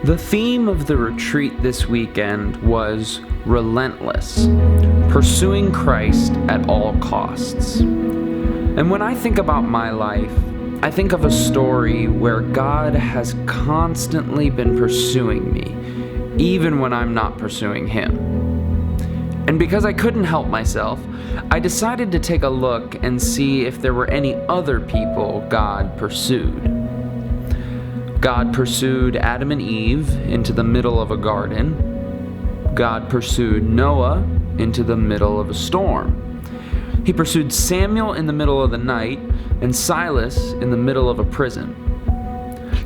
The theme of the retreat this weekend was relentless, pursuing Christ at all costs. And when I think about my life, I think of a story where God has constantly been pursuing me, even when I'm not pursuing Him. And because I couldn't help myself, I decided to take a look and see if there were any other people God pursued. God pursued Adam and Eve into the middle of a garden. God pursued Noah into the middle of a storm. He pursued Samuel in the middle of the night and Silas in the middle of a prison.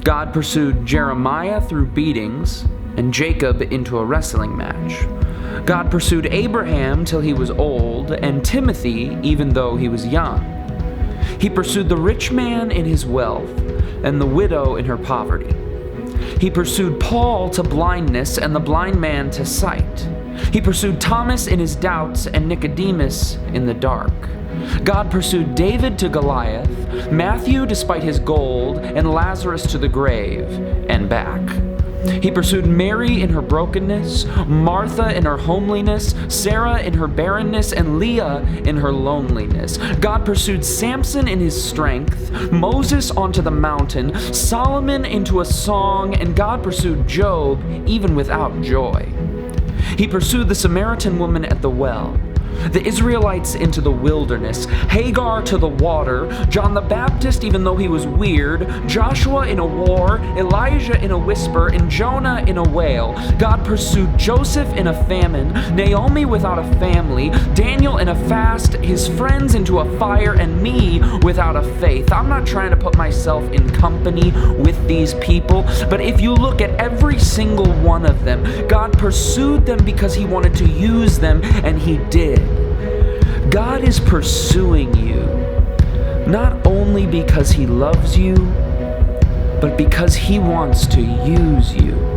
God pursued Jeremiah through beatings and Jacob into a wrestling match. God pursued Abraham till he was old and Timothy even though he was young. He pursued the rich man in his wealth and the widow in her poverty. He pursued Paul to blindness and the blind man to sight. He pursued Thomas in his doubts and Nicodemus in the dark. God pursued David to Goliath, Matthew despite his gold, and Lazarus to the grave and back. He pursued Mary in her brokenness, Martha in her homeliness, Sarah in her barrenness, and Leah in her loneliness. God pursued Samson in his strength, Moses onto the mountain, Solomon into a song, and God pursued Job even without joy. He pursued the Samaritan woman at the well, the Israelites into the wilderness, Hagar to the water, John the Baptist even though he was weird, Joshua in a war, Elijah in a whisper, and Jonah in a whale. God pursued Joseph in a famine, Naomi without a family, Daniel in a fast, his friends into a fire, and me without a faith. I'm not trying to put myself in company with these people, but if you look at every single one of them, God pursued them because He wanted to use them, and He did. God is pursuing you, not only because He loves you, but because He wants to use you.